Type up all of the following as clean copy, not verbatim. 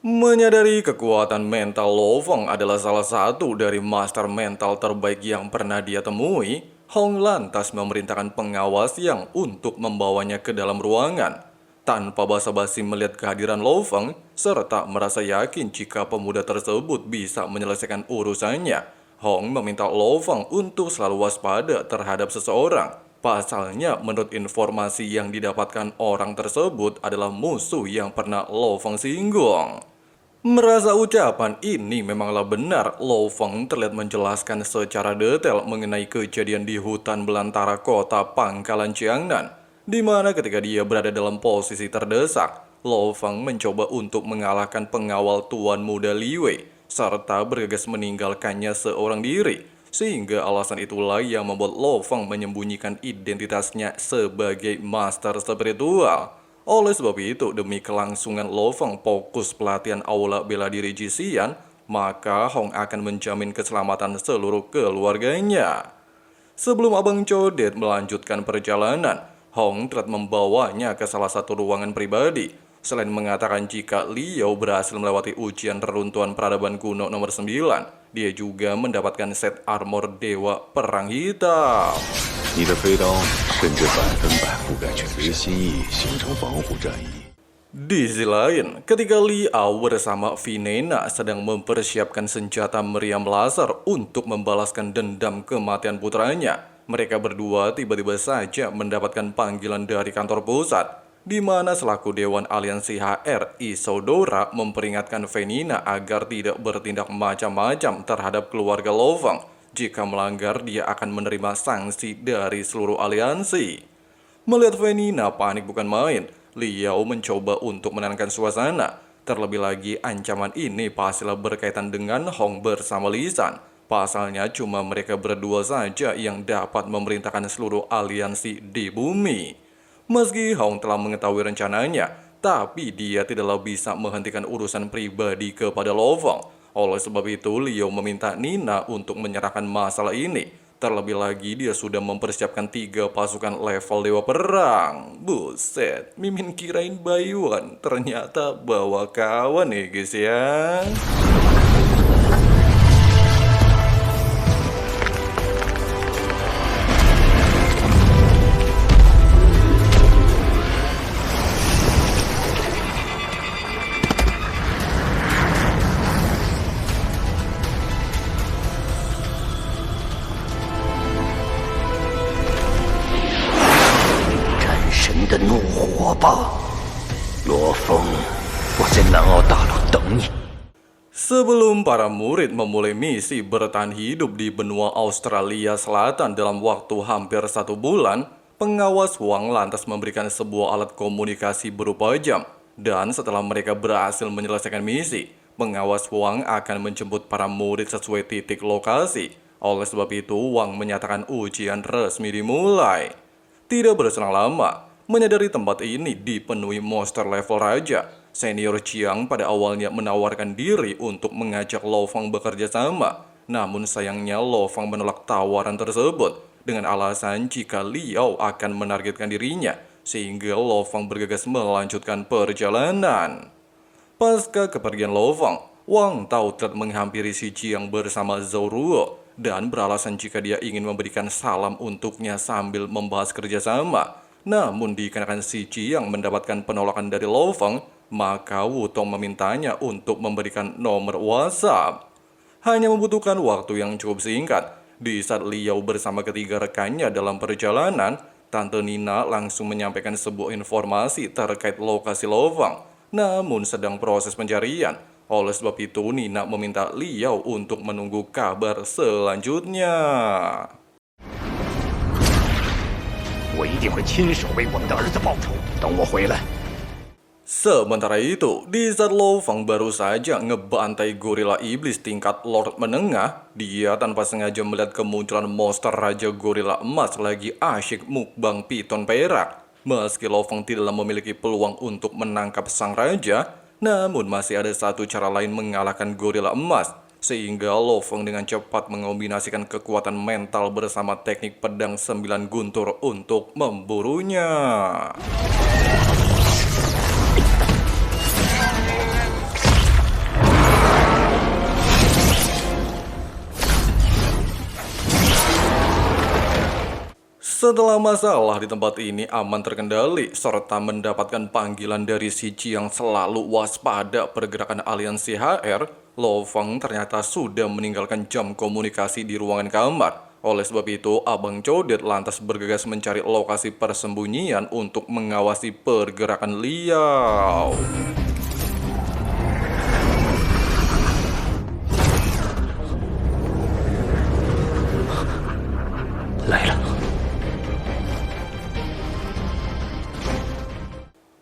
Menyadari kekuatan mental Lo Feng adalah salah satu dari master mental terbaik yang pernah dia temui, Hong lantas memerintahkan pengawas yang untuk membawanya ke dalam ruangan. Tanpa basa-basi melihat kehadiran Lo Feng, serta merasa yakin jika pemuda tersebut bisa menyelesaikan urusannya, Hong meminta Lo Feng untuk selalu waspada terhadap seseorang. Pasalnya, menurut informasi yang didapatkan orang tersebut adalah musuh yang pernah Lo Feng singgung. Merasa ucapan ini memanglah benar, Lo Feng terlihat menjelaskan secara detail mengenai kejadian di hutan belantara kota Pangkalan Jiangnan, di mana ketika dia berada dalam posisi terdesak, Lo Feng mencoba untuk mengalahkan pengawal tuan muda Li Wei, serta bergegas meninggalkannya seorang diri, sehingga alasan itulah yang membuat Lo Feng menyembunyikan identitasnya sebagai master spiritual. Oleh sebab itu, demi kelangsungan Lo Feng fokus pelatihan aula bela diri Jisian, maka Hong akan menjamin keselamatan seluruh keluarganya. Sebelum Abang Codet melanjutkan perjalanan, Hong telah membawanya ke salah satu ruangan pribadi. Selain mengatakan jika Liao berhasil melewati ujian reruntuhan peradaban kuno nomor 9, dia juga mendapatkan set armor Dewa Perang Hitam. 你的飞刀甚至100%覆盖全实心意，形成防护战衣。 Di sisi lain, ketika Liao bersama Vinena sedang mempersiapkan senjata meriam laser untuk membalaskan dendam kematian putranya, mereka berdua tiba-tiba saja mendapatkan panggilan dari kantor pusat, di mana selaku Dewan Aliansi HRI Saudara memperingatkan Vinena agar tidak bertindak macam-macam terhadap keluarga Lo Feng. Jika melanggar, dia akan menerima sanksi dari seluruh aliansi. Melihat Vinena panik bukan main, Liao mencoba untuk menenangkan suasana. Terlebih lagi, ancaman ini pastilah berkaitan dengan Hong bersama Lisan. Pasalnya cuma mereka berdua saja yang dapat memerintahkan seluruh aliansi di bumi. Meski Hong telah mengetahui rencananya, tapi dia tidaklah bisa menghentikan urusan pribadi kepada Lo Feng. Oleh sebab itu, Liao meminta Nina untuk menyerahkan masalah ini. Terlebih lagi, dia sudah mempersiapkan 3 pasukan level Dewa Perang. Buset, Mimin kirain Bayuan, ternyata bawa kawan nih guys ya. 神的怒火吧，罗峰，我在南澳大陆等你。 Sebelum para murid memulai misi bertahan hidup di benua Australia Selatan dalam waktu hampir 1 bulan, pengawas Wang lantas memberikan sebuah alat komunikasi berupa jam. Dan setelah mereka berhasil menyelesaikan misi, pengawas Wang akan menjemput para murid sesuai titik lokasi. Oleh sebab itu, Wang menyatakan ujian resmi dimulai. Tidak berselang lama, menyadari tempat ini dipenuhi monster level raja, Senior Chiang pada awalnya menawarkan diri untuk mengajak Lo Feng bekerja sama. Namun sayangnya Lo Feng menolak tawaran tersebut dengan alasan jika Liao akan menargetkan dirinya, sehingga Lo Feng bergegas melanjutkan perjalanan. Pasca kepergian Lo Feng, Wang Tao telah menghampiri si Jiang bersama Zhou Ruo dan beralasan jika dia ingin memberikan salam untuknya sambil membahas kerjasama. Namun dikarenakan si Jiang mendapatkan penolakan dari Lo Feng, maka Wutong memintanya untuk memberikan nomor WhatsApp. Hanya membutuhkan waktu yang cukup singkat. Di saat Liao bersama ketiga rekannya dalam perjalanan, Tante Nina langsung menyampaikan sebuah informasi terkait lokasi Lo Feng. Namun sedang proses pencarian. Oleh sebab itu, Nina meminta Liao untuk menunggu kabar selanjutnya. 我一定会亲手为我们的儿子报仇。等我回来。 Sementara itu, di saat Lo Feng baru saja ngebantai gorila iblis tingkat Lord Menengah, dia tanpa sengaja melihat kemunculan monster Raja Gorila Emas lagi asyik mukbang piton perak. Meski Lo Feng tidaklah memiliki peluang untuk menangkap sang raja, namun masih ada satu cara lain mengalahkan gorila emas, sehingga Lo Feng dengan cepat mengombinasikan kekuatan mental bersama teknik pedang 9 guntur untuk memburunya. Setelah masalah di tempat ini aman terkendali, serta mendapatkan panggilan dari si Ji yang selalu waspada pergerakan aliansi HR, Lo Feng ternyata sudah meninggalkan jam komunikasi di ruangan kamar. Oleh sebab itu, Abang Codet lantas bergegas mencari lokasi persembunyian untuk mengawasi pergerakan Liao. 来了。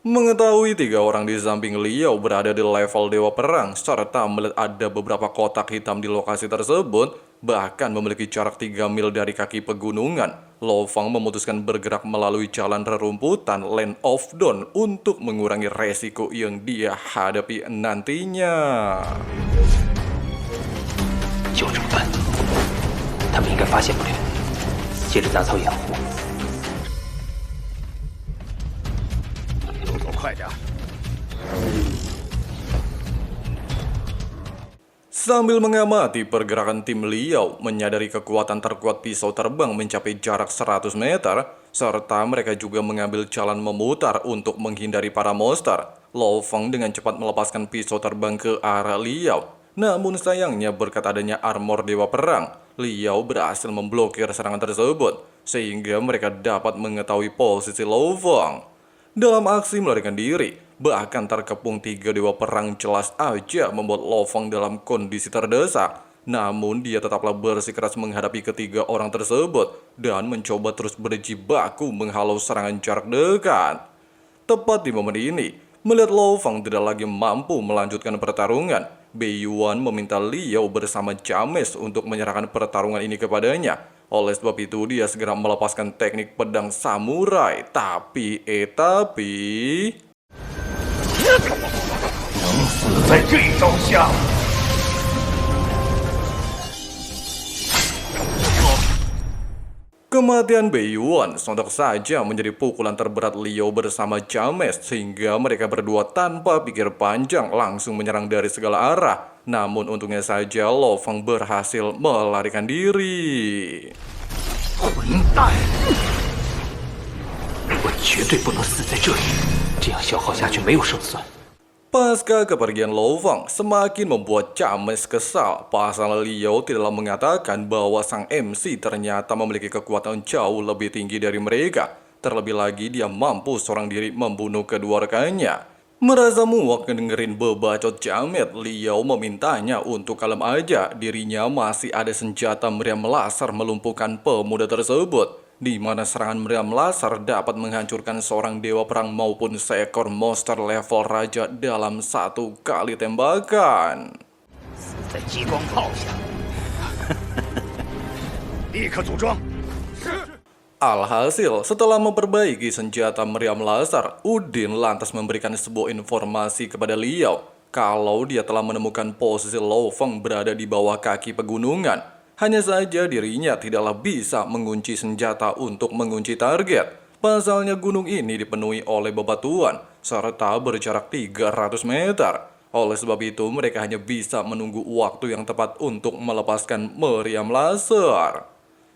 Mengetahui 3 orang di samping Liao berada di level Dewa Perang, serta melihat ada beberapa kotak hitam di lokasi tersebut, bahkan memiliki jarak 3 mil dari kaki pegunungan, Lo Feng memutuskan bergerak melalui jalan rerumputan Land of Dawn untuk mengurangi resiko yang dia hadapi nantinya. 就这么办，他们应该发现不了。借着杂草掩护。动作快点。 Sambil mengamati pergerakan tim Liao, menyadari kekuatan terkuat pisau terbang mencapai jarak 100 meter, serta mereka juga mengambil jalan memutar untuk menghindari para monster, Lo Feng dengan cepat melepaskan pisau terbang ke arah Liao. Namun sayangnya berkat adanya armor Dewa Perang, Liao berhasil memblokir serangan tersebut, sehingga mereka dapat mengetahui posisi Lo Feng. Dalam aksi melarikan diri, bahkan terkepung 3 Dewa Perang jelas aja membuat Lo Feng dalam kondisi terdesak. Namun dia tetaplah bersikeras menghadapi ketiga orang tersebut dan mencoba terus berjibaku menghalau serangan jarak dekat. Tepat di momen ini, melihat Lo Feng tidak lagi mampu melanjutkan pertarungan, Bei Yuan meminta Liao bersama James untuk menyerahkan pertarungan ini kepadanya. Oleh sebab itu dia segera melepaskan teknik pedang samurai. Tapi 能死在这一招下。 Kematian Bei Yuan sontak saja menjadi pukulan terberat Liao bersama James, sehingga mereka berdua tanpa pikir panjang langsung menyerang dari segala arah. Namun untungnya saja Lo Feng berhasil melarikan diri. 混蛋！我绝对不能死在这里，这样消耗下去没有胜算。 Pasca kepergian Lo Feng semakin membuat James kesal. Pasal Liao tidaklah mengatakan bahwa sang MC ternyata memiliki kekuatan jauh lebih tinggi dari mereka. Terlebih lagi dia mampu seorang diri membunuh kedua rekannya. Merasa muak dengerin bebacot Jamet, Liao memintanya untuk kalem aja. Dirinya masih ada senjata meriam laser melumpuhkan pemuda tersebut, di mana serangan meriam laser dapat menghancurkan seorang dewa perang maupun seekor monster level raja dalam satu kali tembakan. 死在激光炮下，立刻组装。 Alhasil, setelah memperbaiki senjata meriam laser, Udin lantas memberikan sebuah informasi kepada Liao kalau dia telah menemukan posisi Lo Feng berada di bawah kaki pegunungan. Hanya saja dirinya tidaklah bisa mengunci senjata untuk mengunci target. Pasalnya gunung ini dipenuhi oleh bebatuan serta berjarak 300 meter. Oleh sebab itu mereka hanya bisa menunggu waktu yang tepat untuk melepaskan meriam laser.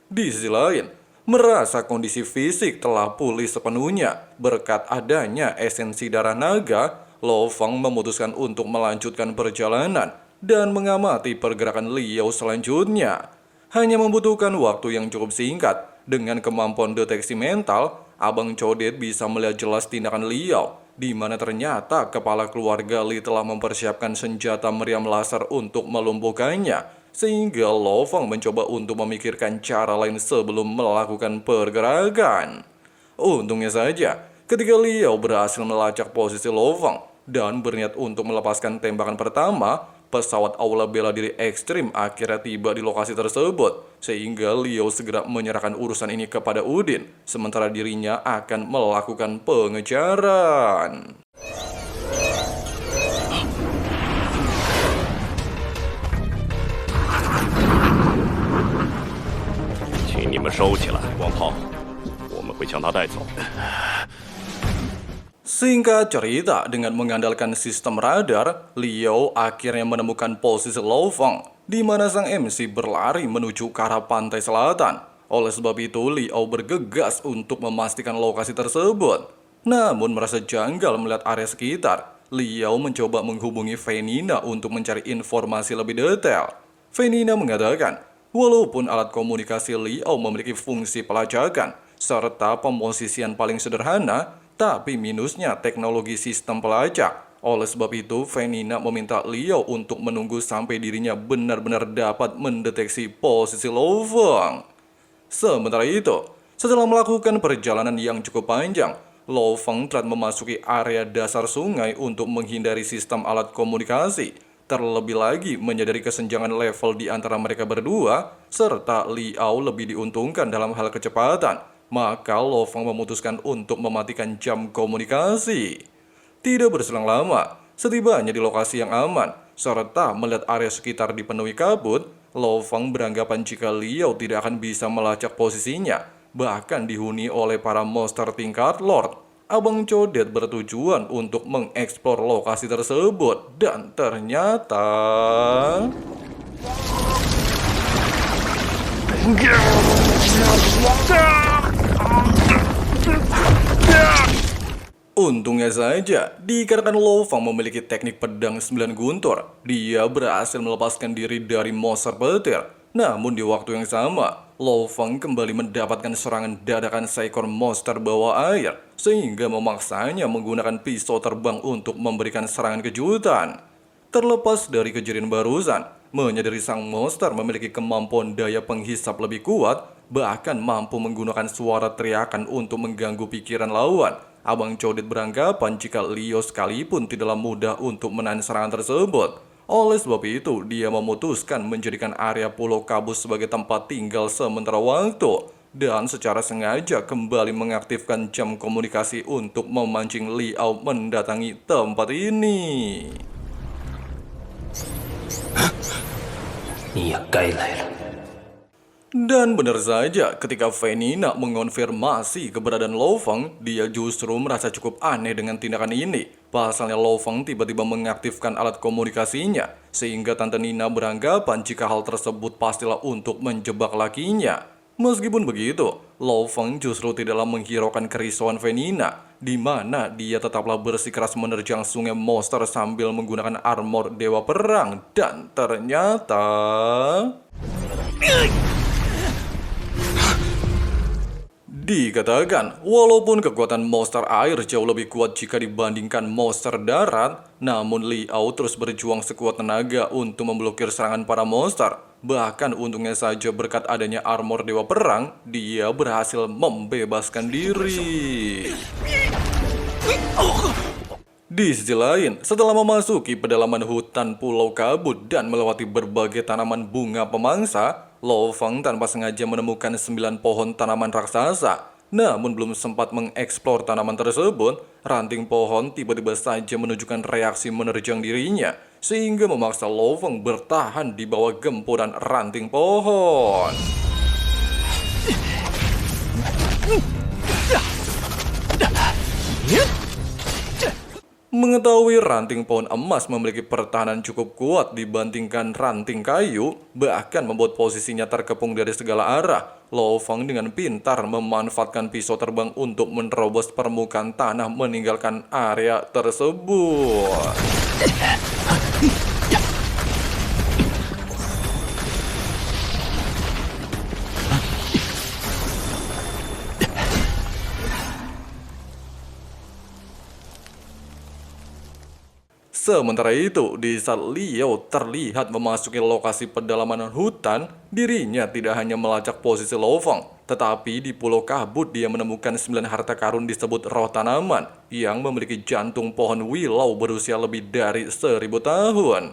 Di sisi lain, merasa kondisi fisik telah pulih sepenuhnya berkat adanya esensi darah naga, Lo Feng memutuskan untuk melanjutkan perjalanan dan mengamati pergerakan Liao selanjutnya. Hanya membutuhkan waktu yang cukup singkat. Dengan kemampuan deteksi mental, Abang Codet bisa melihat jelas tindakan Liao, di mana ternyata kepala keluarga Li telah mempersiapkan senjata meriam laser untuk melumpuhkannya, sehingga Lo Feng mencoba untuk memikirkan cara lain sebelum melakukan pergerakan. Untungnya saja, ketika Liao berhasil melacak posisi Lo Feng dan berniat untuk melepaskan tembakan pertama, pesawat aula bela diri ekstrim akhirnya tiba di lokasi tersebut, sehingga Liao segera menyerahkan urusan ini kepada Udin, sementara dirinya akan melakukan pengejaran. 请你们收起来，光炮，我们会将它带走。 Singkat cerita, dengan mengandalkan sistem radar, Liao akhirnya menemukan posisi Lo Feng, di mana sang MC berlari menuju ke arah pantai selatan. Oleh sebab itu, Liao bergegas untuk memastikan lokasi tersebut. Namun merasa janggal melihat area sekitar, Liao mencoba menghubungi Venina untuk mencari informasi lebih detail. Venina mengatakan, walaupun alat komunikasi Liao memiliki fungsi pelacakan serta pemosisian paling sederhana, tapi minusnya teknologi sistem pelacak. Oleh sebab itu, Venina meminta Liao untuk menunggu sampai dirinya benar-benar dapat mendeteksi posisi Lo Feng. Sementara itu, setelah melakukan perjalanan yang cukup panjang, Lo Feng telah memasuki area dasar sungai untuk menghindari sistem alat komunikasi. Terlebih lagi menyadari kesenjangan level di antara mereka berdua, serta Liao lebih diuntungkan dalam hal kecepatan. Maka Lo Feng memutuskan untuk mematikan jam komunikasi. Tidak berselang lama, setibanya di lokasi yang aman, serta melihat area sekitar dipenuhi kabut, Lo Feng beranggapan jika Liao tidak akan bisa melacak posisinya, bahkan dihuni oleh para monster tingkat Lord. Abang Codet bertujuan untuk mengeksplor lokasi tersebut, dan ternyata... Untungnya saja, dikarenakan Lo Feng memiliki teknik pedang 9 guntur, dia berhasil melepaskan diri dari monster petir. Namun di waktu yang sama, Lo Feng kembali mendapatkan serangan dadakan seekor monster bawah air, sehingga memaksanya menggunakan pisau terbang untuk memberikan serangan kejutan. Terlepas dari kejadian barusan, menyadari sang monster memiliki kemampuan daya penghisap lebih kuat, bahkan mampu menggunakan suara teriakan untuk mengganggu pikiran lawan. Abang Codet beranggapan jika Liao sekalipun tidaklah mudah untuk menahan serangan tersebut. Oleh sebab itu, dia memutuskan menjadikan area Pulau Kabus sebagai tempat tinggal sementara waktu, dan secara sengaja kembali mengaktifkan jam komunikasi untuk memancing Liao mendatangi tempat ini. 你也该来了。 Dan benar saja, ketika Venina mengonfirmasi keberadaan Lo Feng, dia justru merasa cukup aneh dengan tindakan ini. Pasalnya Lo Feng tiba-tiba mengaktifkan alat komunikasinya, sehingga Tante Nina beranggapan jika hal tersebut pastilah untuk menjebak lakinya. Meskipun begitu, Lo Feng justru tidaklah menghiraukan kerisauan Venina, di mana dia tetaplah bersikeras menerjang sungai monster sambil menggunakan armor Dewa Perang. Dan ternyata... Dikatakan, walaupun kekuatan monster air jauh lebih kuat jika dibandingkan monster darat, namun Liao terus berjuang sekuat tenaga untuk memblokir serangan para monster. Bahkan untungnya saja berkat adanya armor Dewa Perang, dia berhasil membebaskan diri. Di sisi lain, setelah memasuki pedalaman hutan Pulau Kabut dan melewati berbagai tanaman bunga pemangsa, Lo Feng tanpa sengaja menemukan 9 pohon tanaman raksasa. Namun belum sempat mengeksplor tanaman tersebut, ranting pohon tiba-tiba saja menunjukkan reaksi menerjang dirinya, sehingga memaksa Lo Feng bertahan di bawah gempuran ranting pohon. Mengetahui ranting pohon emas memiliki pertahanan cukup kuat dibandingkan ranting kayu, bahkan membuat posisinya terkepung dari segala arah, Lo Feng dengan pintar memanfaatkan pisau terbang untuk menerobos permukaan tanah meninggalkan area tersebut. Sementara itu, di saat Liao terlihat memasuki lokasi pedalaman hutan, dirinya tidak hanya melacak posisi Lo Feng, tetapi di Pulau Kabut dia menemukan 9 harta karun disebut roh tanaman yang memiliki jantung pohon willow berusia lebih dari 1000 tahun.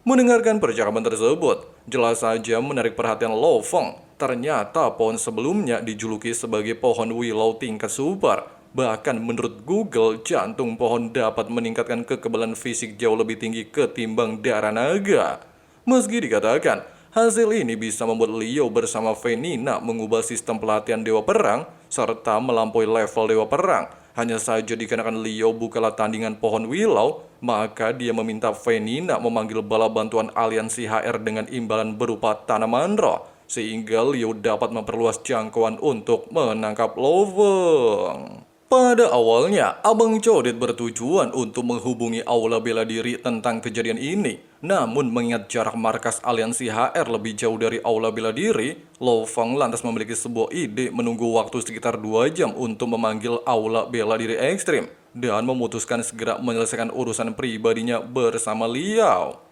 Mendengarkan percakapan tersebut, jelas saja menarik perhatian Lo Feng. Ternyata pohon sebelumnya dijuluki sebagai pohon willow tingkat super. Bahkan menurut Google, jantung pohon dapat meningkatkan kekebalan fisik jauh lebih tinggi ketimbang darah naga. Meski dikatakan, hasil ini bisa membuat Liao bersama Venina mengubah sistem pelatihan Dewa Perang, serta melampaui level Dewa Perang. Hanya saja dikarenakan Liao bukanlah tandingan pohon willow, maka dia meminta Venina memanggil bala bantuan aliansi HR dengan imbalan berupa tanaman roh. sehingga Liu dapat memperluas jangkauan untuk menangkap Lo Feng. Pada awalnya, Abang Codet bertujuan untuk menghubungi Aula Bela Diri tentang kejadian ini. Namun mengingat jarak markas aliansi HR lebih jauh dari Aula Bela Diri, Lo Feng lantas memiliki sebuah ide menunggu waktu sekitar 2 jam untuk memanggil Aula Bela Diri Ekstrim dan memutuskan segera menyelesaikan urusan pribadinya bersama Liao.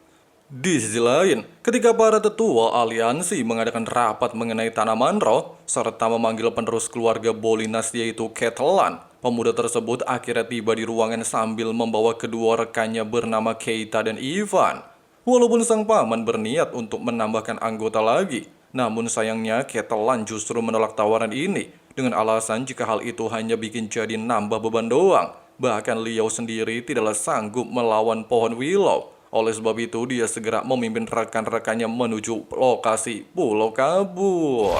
Di sisi lain, ketika para tetua aliansi mengadakan rapat mengenai tanaman roh, serta memanggil penerus keluarga Bolinas yaitu Ketelan, pemuda tersebut akhirnya tiba di ruangan sambil membawa kedua rekannya bernama Keita dan Ivan. Walaupun sang paman berniat untuk menambahkan anggota lagi, namun sayangnya Ketelan justru menolak tawaran ini dengan alasan jika hal itu hanya bikin jadi nambah beban doang. Bahkan Liao sendiri tidaklah sanggup melawan pohon Willow. Oleh sebab itu, dia segera memimpin rekan-rekannya menuju lokasi Pulau Kabut.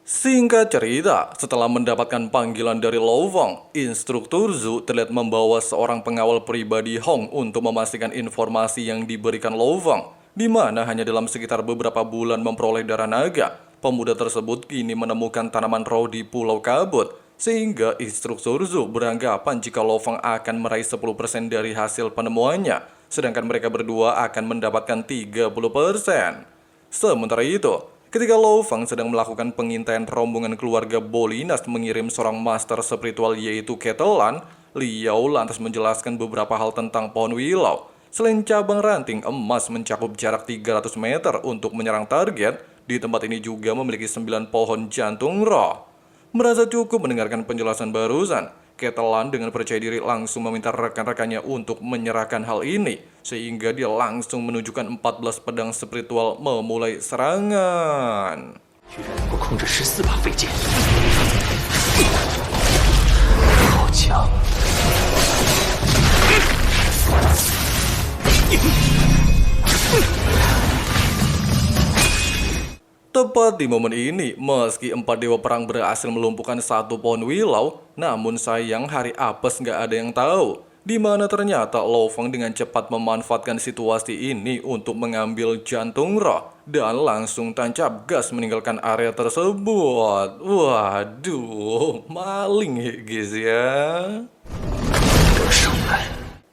Singkat cerita, setelah mendapatkan panggilan dari Lo Feng, instruktur Zhu terlihat membawa seorang pengawal pribadi Hong untuk memastikan informasi yang diberikan Lo Feng, di mana hanya dalam sekitar beberapa bulan memperoleh darah naga, pemuda tersebut kini menemukan tanaman roh di Pulau Kabut. Sehingga instruktur Zhu beranggapan jika Lo Feng akan meraih 10% dari hasil penemuannya, sedangkan mereka berdua akan mendapatkan 30%. Sementara itu, ketika Lo Feng sedang melakukan pengintaian, rombongan keluarga Bolinas mengirim seorang master spiritual yaitu Ketelan, Liao lantas menjelaskan beberapa hal tentang pohon Willow. Selain cabang ranting emas mencakup jarak 300 meter untuk menyerang target, di tempat ini juga memiliki 9 pohon jantung roh. Merasa cukup mendengarkan penjelasan barusan, Ketelan dengan percaya diri langsung meminta rekan-rekannya untuk menyerahkan hal ini, sehingga dia langsung menunjukkan 14 pedang spiritual memulai serangan. Tepat di momen ini, meski 4 dewa perang berhasil melumpuhkan 1 pohon Willow, namun sayang hari apes nggak ada yang tahu, di mana ternyata Lo Feng dengan cepat memanfaatkan situasi ini untuk mengambil jantung roh dan langsung tancap gas meninggalkan area tersebut. Waduh, maling ya guys ya.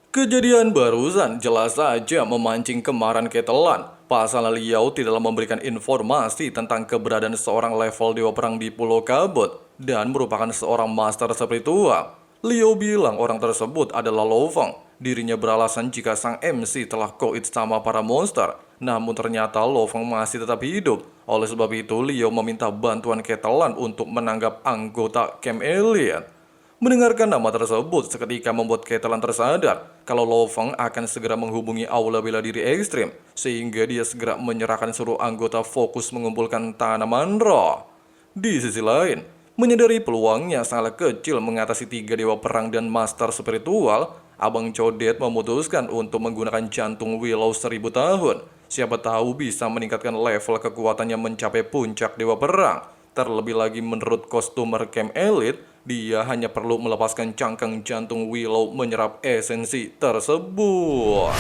Kejadian barusan jelas saja memancing kemarahan Ketelan. Pasalnya Liao tidaklah memberikan informasi tentang keberadaan seorang level dewa perang di Pulau Kabut dan merupakan seorang master spiritual. Liao bilang orang tersebut adalah Lo Feng. Dirinya beralasan jika sang MC telah koit sama para monster, namun ternyata Lo Feng masih tetap hidup. Oleh sebab itu, Liao meminta bantuan Ketelan untuk menanggap anggota Camp Elite. Mendengarkan nama tersebut seketika membuat Ketelan tersadar kalau Lo Feng akan segera menghubungi Aula Bela Diri Ekstrim, sehingga dia segera menyerahkan seluruh anggota fokus mengumpulkan tanaman roh. Di sisi lain, menyadari peluangnya sangat kecil mengatasi 3 dewa perang dan master spiritual, Abang Codet memutuskan untuk menggunakan jantung Willow 1000 tahun. Siapa tahu bisa meningkatkan level kekuatannya mencapai puncak dewa perang. Terlebih lagi menurut kostumer Camp Elite, dia hanya perlu melepaskan cangkang jantung Willow menyerap esensi tersebut.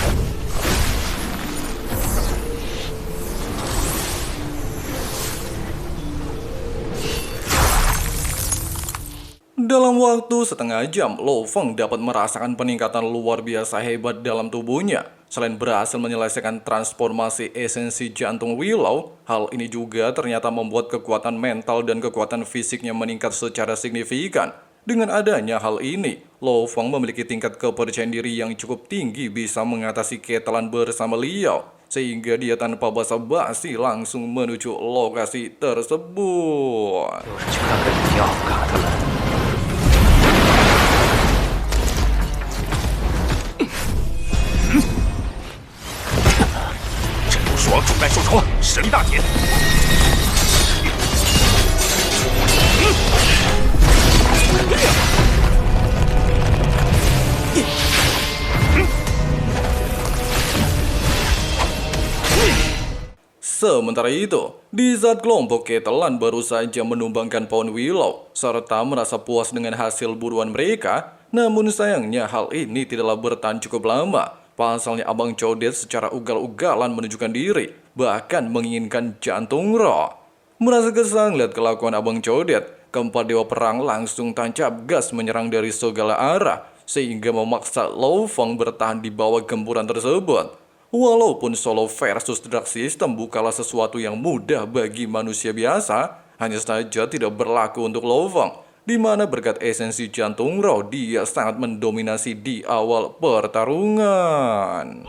Dalam waktu setengah jam, Lo Feng dapat merasakan peningkatan luar biasa hebat dalam tubuhnya. Selain berhasil menyelesaikan transformasi esensi jantung Willow, hal ini juga ternyata membuat kekuatan mental dan kekuatan fisiknya meningkat secara signifikan. Dengan adanya hal ini, Lo Feng memiliki tingkat kepercayaan diri yang cukup tinggi bisa mengatasi Ketelan bersama Liao, sehingga dia tanpa basa-basi langsung menuju lokasi tersebut. Sementara itu, di saat kelompok Ketelan baru saja menumbangkan pohon Willow serta merasa puas dengan hasil buruan mereka, namun sayangnya hal ini tidaklah bertahan cukup lama. Pasalnya Abang Codet secara ugal-ugalan menunjukkan diri, bahkan menginginkan jantung Ro. Merasa kesal lihat kelakuan Abang Codet, keempat dewa perang langsung tancap gas menyerang dari segala arah, sehingga memaksa Lo Feng bertahan di bawah gempuran tersebut. Walaupun solo versus Dark System bukanlah sesuatu yang mudah bagi manusia biasa, hanya saja tidak berlaku untuk Lo Feng, di mana berkat esensi jantung Ro dia sangat mendominasi di awal pertarungan.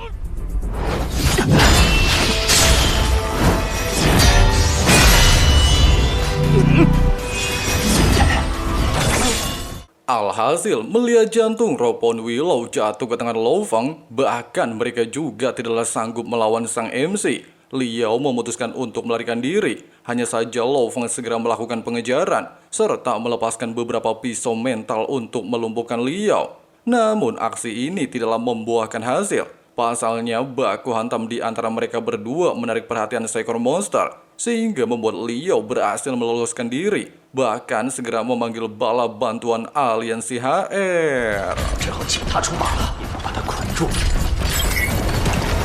Alhasil, melihat jantung Ropon Willow jatuh ke tangan Lo Feng, bahkan mereka juga tidaklah sanggup melawan sang MC. Liao memutuskan untuk melarikan diri. Hanya saja Lo Feng segera melakukan pengejaran, serta melepaskan beberapa pisau mental untuk melumpuhkan Liao. Namun aksi ini tidaklah membuahkan hasil. Pasalnya baku hantam di antara mereka berdua menarik perhatian seekor monster, sehingga membuat Liao berhasil meloloskan diri, bahkan segera memanggil bala bantuan aliansi HR. 只好请他出马了，也能把他捆住。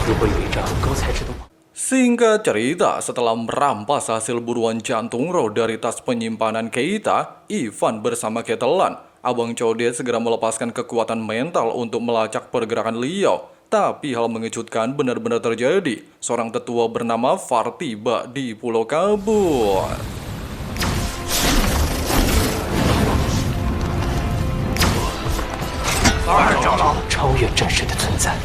如果有一张高材质的网， Singkat cerita, setelah merampas hasil buruan jantung Ro dari tas penyimpanan Keita, Ivan bersama Ketelan, Abang Codet segera melepaskan kekuatan mental untuk melacak pergerakan Liao. Tapi hal mengejutkan benar-benar terjadi. Seorang tetua bernama Far tiba di Pulau Kabut. 二长老超越真实的存在，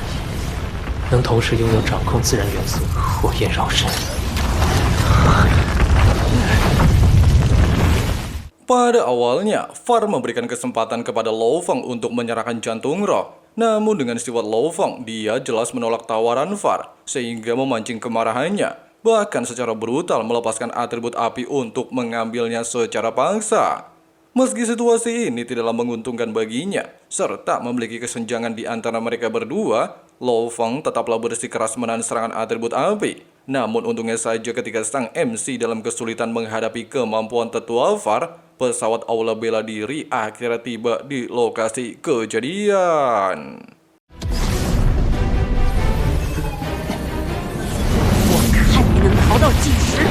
能同时拥有掌控自然元素火焰绕身。 Pada awalnya, Far memberikan kesempatan kepada Lo Feng untuk menyerahkan jantung Ro. Namun dengan sifat Lo Feng, dia jelas menolak tawaran Far, sehingga memancing kemarahannya. Bahkan secara brutal melepaskan atribut api untuk mengambilnya secara paksa. Meski situasi ini tidaklah menguntungkan baginya, serta memiliki kesenjangan di antara mereka berdua, Lo Feng tetaplah bersikeras menahan serangan atribut api. Namun untungnya saja ketika sang MC dalam kesulitan menghadapi kemampuan tetua Far, pesawat aula bela diri akhirnya tiba di lokasi kejadian. 我看你能逃到几时！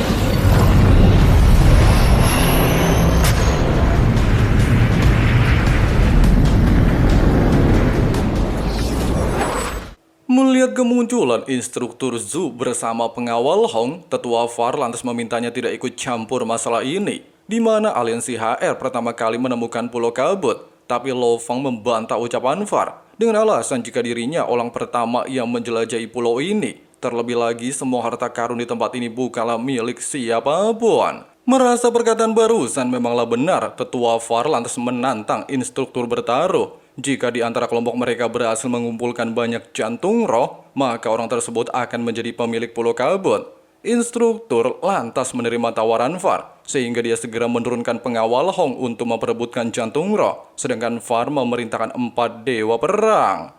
Melihat kemunculan instruktur Zhu bersama pengawal Hong, tetua Far lantas memintanya tidak ikut campur masalah ini, di mana aliansi HR pertama kali menemukan Pulau Kabut. Tapi Lo Feng membantah ucapan Far dengan alasan jika dirinya orang pertama yang menjelajahi pulau ini. Terlebih lagi, semua harta karun di tempat ini bukanlah milik siapapun. Merasa perkataan barusan memanglah benar, tetua Far lantas menantang instruktur bertaruh. Jika di antara kelompok mereka berhasil mengumpulkan banyak jantung Ro, maka orang tersebut akan menjadi pemilik Pulau Kabut. Instruktur lantas menerima tawaran Far, sehingga dia segera menurunkan pengawal Hong untuk memperebutkan jantung Ro, sedangkan Far memerintahkan 4 dewa perang.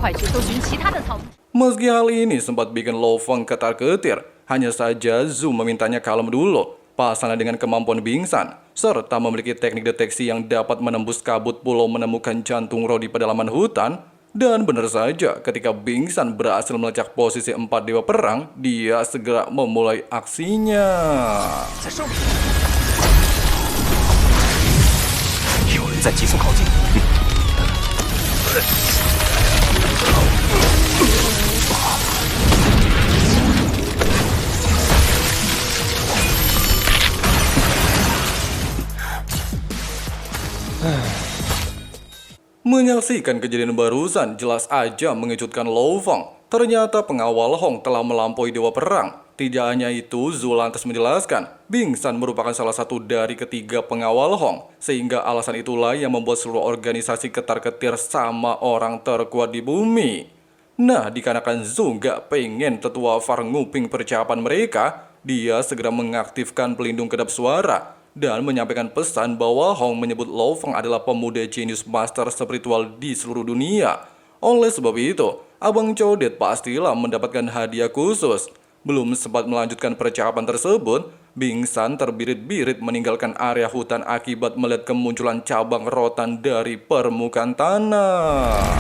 快去搜寻其他的草木。 Meski hal ini sempat bikin Lo Feng ketar-ketir, hanya saja Zhu memintanya kalem dulu. Pasalnya dengan kemampuan bingsan, serta memiliki teknik deteksi yang dapat menembus kabut pulau menemukan jantung Ro di pedalaman hutan. Dan benar saja, ketika bingsan berhasil melacak posisi 4 dewa perang, dia segera memulai aksinya. 在上面，有人在急速靠近。Menyaksikan kejadian barusan jelas aja mengejutkan Lo Feng. Ternyata pengawal Hong telah melampaui dewa perang. Tidak hanya itu, Zhu lantas menjelaskan, bingsan merupakan salah satu dari ketiga pengawal Hong. Sehingga alasan itulah yang membuat seluruh organisasi ketar-ketir sama orang terkuat di bumi. Nah, dikarenakan Zhu nggak pengen tetua Far nguping percakapan mereka, dia segera mengaktifkan pelindung kedap suara dan menyampaikan pesan bahwa Hong menyebut Lo Feng adalah pemuda jenius master spiritual di seluruh dunia. Oleh sebab itu, Abang Codet pastilah mendapatkan hadiah khusus. Belum sempat melanjutkan percakapan tersebut, Bing San terbirit-birit meninggalkan area hutan akibat melihat kemunculan cabang rotan dari permukaan tanah.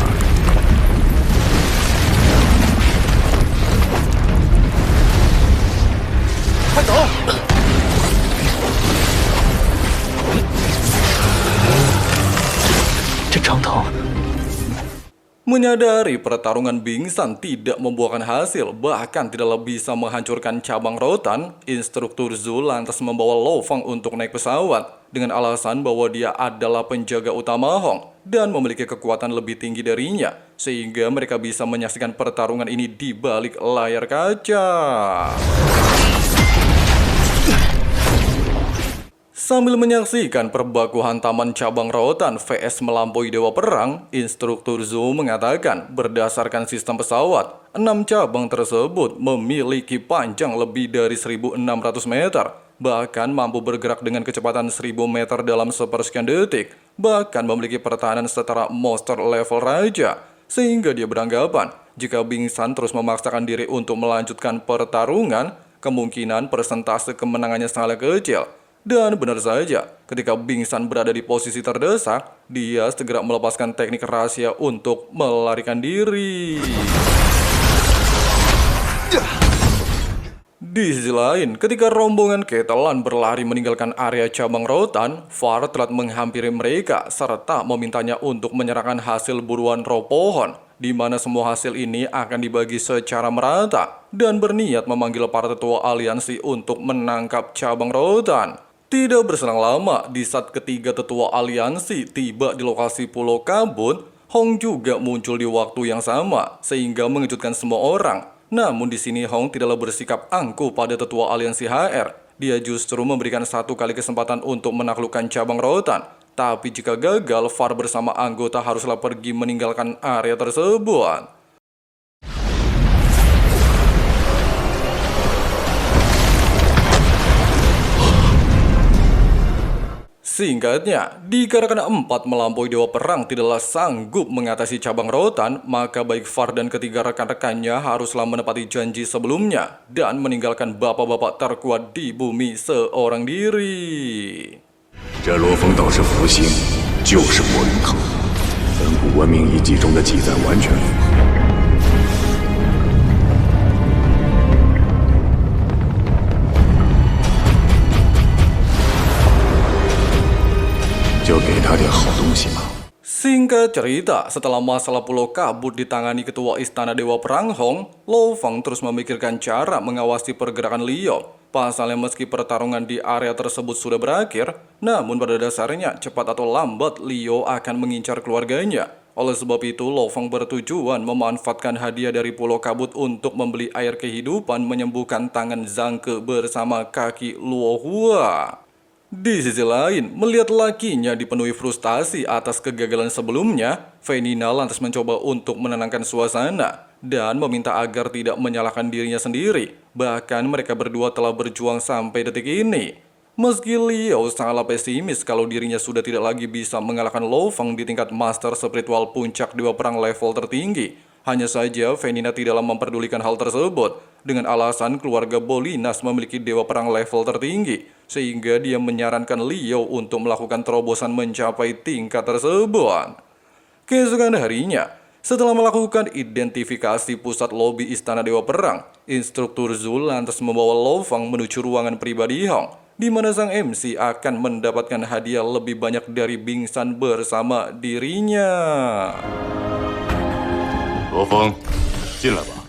Menyadari pertarungan Bing San tidak membuahkan hasil, bahkan tidaklah bisa menghancurkan cabang rotan, instruktur Zhu lantas membawa Lo Fang untuk naik pesawat dengan alasan bahwa dia adalah penjaga utama Hong dan memiliki kekuatan lebih tinggi darinya, sehingga mereka bisa menyaksikan pertarungan ini di balik layar kaca. Sambil menyaksikan perbakuhan Taman Cabang Rotan vs melampaui Dewa Perang, instruktur Zhu mengatakan berdasarkan sistem pesawat, 6 cabang tersebut memiliki panjang lebih dari 1.600 meter, bahkan mampu bergerak dengan kecepatan 1.000 meter dalam sepersekian detik, bahkan memiliki pertahanan setara monster level raja, sehingga dia beranggapan jika Bing San terus memaksakan diri untuk melanjutkan pertarungan, kemungkinan persentase kemenangannya sangat kecil. Dan benar saja, ketika Bing San berada di posisi terdesak, dia segera melepaskan teknik rahasia untuk melarikan diri. Di sisi lain, ketika rombongan Ketelan berlari meninggalkan area cabang rotan, Far telah menghampiri mereka serta memintanya untuk menyerahkan hasil buruan roh pohon, di mana semua hasil ini akan dibagi secara merata dan berniat memanggil para tetua aliansi untuk menangkap cabang rotan. Tidak berselang lama, di saat ketiga tetua aliansi tiba di lokasi Pulau Kabut, Hong juga muncul di waktu yang sama, sehingga mengejutkan semua orang. Namun di sini Hong tidaklah bersikap angkuh pada tetua aliansi HR. Dia justru memberikan satu kali kesempatan untuk menaklukkan cabang rotan. Tapi jika gagal, Far bersama anggota haruslah pergi meninggalkan area tersebut. Singkatnya, dikarenakan 4 melampaui Dewa Perang tidaklah sanggup mengatasi cabang rotan, maka baik Far dan ketiga rekan-rekannya haruslah menepati janji sebelumnya dan meninggalkan bapak-bapak terkuat di bumi seorang diri. 这罗峰道是福星，就是博云堂，本古文明遗迹中的记载完全符合。就给他点好东西吧。 Singkat cerita, setelah masalah Pulau Kabut ditangani Ketua Istana Dewa Perang Hong, Lo Fang terus memikirkan cara mengawasi pergerakan Liu. Pasalnya meski pertarungan di area tersebut sudah berakhir, namun pada dasarnya cepat atau lambat Liu akan mengincar keluarganya. Oleh sebab itu, Lo Fang bertujuan memanfaatkan hadiah dari Pulau Kabut untuk membeli air kehidupan menyembuhkan tangan Zhang Ke bersama kaki Luo Hua. Di sisi lain, melihat lakinya dipenuhi frustasi atas kegagalan sebelumnya, Fei Nina lantas mencoba untuk menenangkan suasana dan meminta agar tidak menyalahkan dirinya sendiri. Bahkan mereka berdua telah berjuang sampai detik ini. Meski Liu sangatlah pesimis kalau dirinya sudah tidak lagi bisa mengalahkan Lo Fang di tingkat master spiritual puncak Dewa Perang level tertinggi, hanya saja Fei Nina tidaklah memperdulikan hal tersebut dengan alasan keluarga Bolinas memiliki Dewa Perang level tertinggi, sehingga dia menyarankan Liu untuk melakukan terobosan mencapai tingkat tersebut. Keesokan harinya, setelah melakukan identifikasi pusat lobi Istana Dewa Perang, instruktur Zhu lantas membawa Lo Fang menuju ruangan pribadi Hong, di mana sang MC akan mendapatkan hadiah lebih banyak dari Bing San bersama dirinya. 罗峰，进来吧。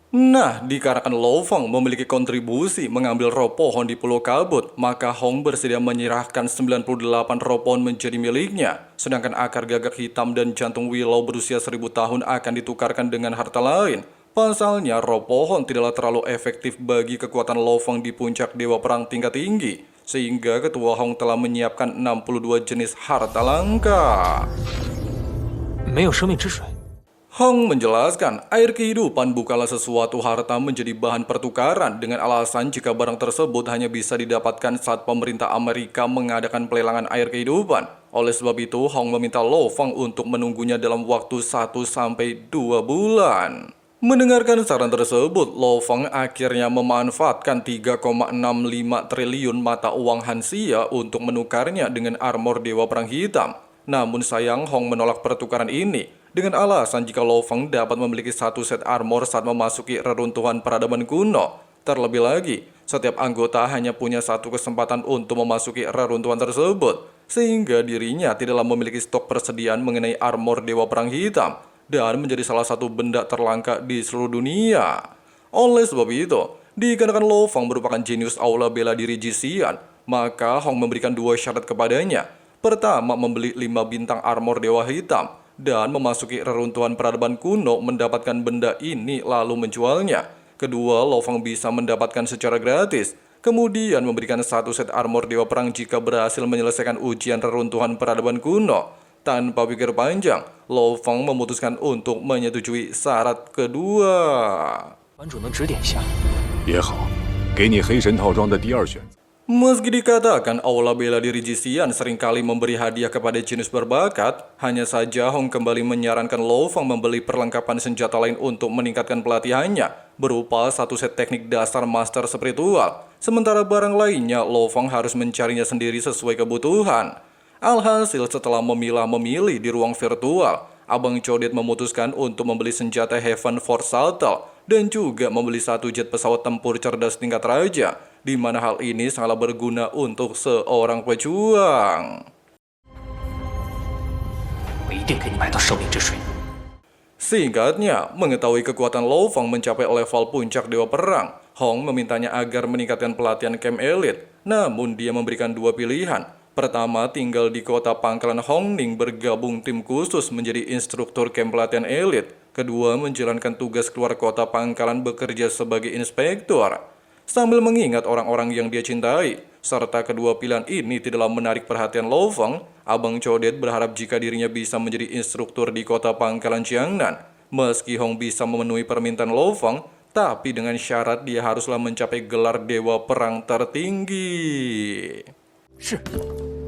Nah, dikarenakan Lo Fang memiliki kontribusi mengambil roh pohon di Pulau Kabut, maka Hong bersedia menyerahkan 98 roh pohon menjadi miliknya. Sedangkan akar gagak hitam dan jantung Willow berusia 1000 tahun akan ditukarkan dengan harta lain. Pasalnya, roh pohon tidaklah terlalu efektif bagi kekuatan Lo Fang di puncak Dewa Perang tingkat tinggi. Sehingga Ketua Hong telah menyiapkan 62 jenis harta langka. 没有生命之水。 Hong menjelaskan, air kehidupan bukanlah sesuatu harta menjadi bahan pertukaran dengan alasan jika barang tersebut hanya bisa didapatkan saat pemerintah Amerika mengadakan pelelangan air kehidupan. Oleh sebab itu, Hong meminta Lo Fang untuk menunggunya dalam waktu 1 sampai 2 bulan. Mendengarkan saran tersebut, Lo Feng akhirnya memanfaatkan 3,65 triliun mata uang Hanxia untuk menukarnya dengan armor Dewa Perang Hitam. Namun sayang Hong menolak pertukaran ini dengan alasan jika Lo Feng dapat memiliki satu set armor saat memasuki reruntuhan peradaban kuno. Terlebih lagi, setiap anggota hanya punya satu kesempatan untuk memasuki reruntuhan tersebut, sehingga dirinya tidaklah memiliki stok persediaan mengenai armor Dewa Perang Hitam dan menjadi salah satu benda terlangka di seluruh dunia. Oleh sebab itu, dikarenakan Lo Feng merupakan jenius aula bela diri Jisian, maka Hong memberikan dua syarat kepadanya. Pertama, membeli 5 bintang armor Dewa Hitam, dan memasuki reruntuhan peradaban kuno mendapatkan benda ini lalu menjualnya. Kedua, Lo Feng bisa mendapatkan secara gratis, kemudian memberikan satu set armor Dewa Perang jika berhasil menyelesaikan ujian reruntuhan peradaban kuno. Tanpa pikir panjang, Lo Feng memutuskan untuk menyetujui syarat kedua. 馆主能指点一下？ 也好，给你黑神套装的第二选择。 Meski dikatakan aula bela diri Jisian seringkali memberi hadiah kepada jenius berbakat, hanya saja Hong kembali menyarankan Lo Feng membeli perlengkapan senjata lain untuk meningkatkan pelatihannya, berupa satu set teknik dasar master spiritual. Sementara barang lainnya, Lo Feng harus mencarinya sendiri sesuai kebutuhan. Alhasil setelah memilah-memilih di ruang virtual, Abang Codet memutuskan untuk membeli senjata Heaven Force Shuttle dan juga membeli satu jet pesawat tempur cerdas tingkat raja, di mana hal ini sangatlah berguna untuk seorang pejuang. 我一定给你买到生命之水。 Singkatnya, mengetahui kekuatan Lo Feng mencapai level puncak Dewa Perang, Hong memintanya agar meningkatkan pelatihan camp elite. Namun dia memberikan dua pilihan. Pertama, tinggal di kota pangkalan Hongning bergabung tim khusus menjadi instruktur camp pelatihan elit. Kedua, menjalankan tugas keluar kota pangkalan bekerja sebagai inspektur. Sambil mengingat orang-orang yang dia cintai, serta kedua pilihan ini tidaklah menarik perhatian Lo Feng, Abang Codet berharap jika dirinya bisa menjadi instruktur di kota pangkalan Jiangnan. Meski Hong bisa memenuhi permintaan Lo Feng, tapi dengan syarat dia haruslah mencapai gelar Dewa Perang tertinggi. 是。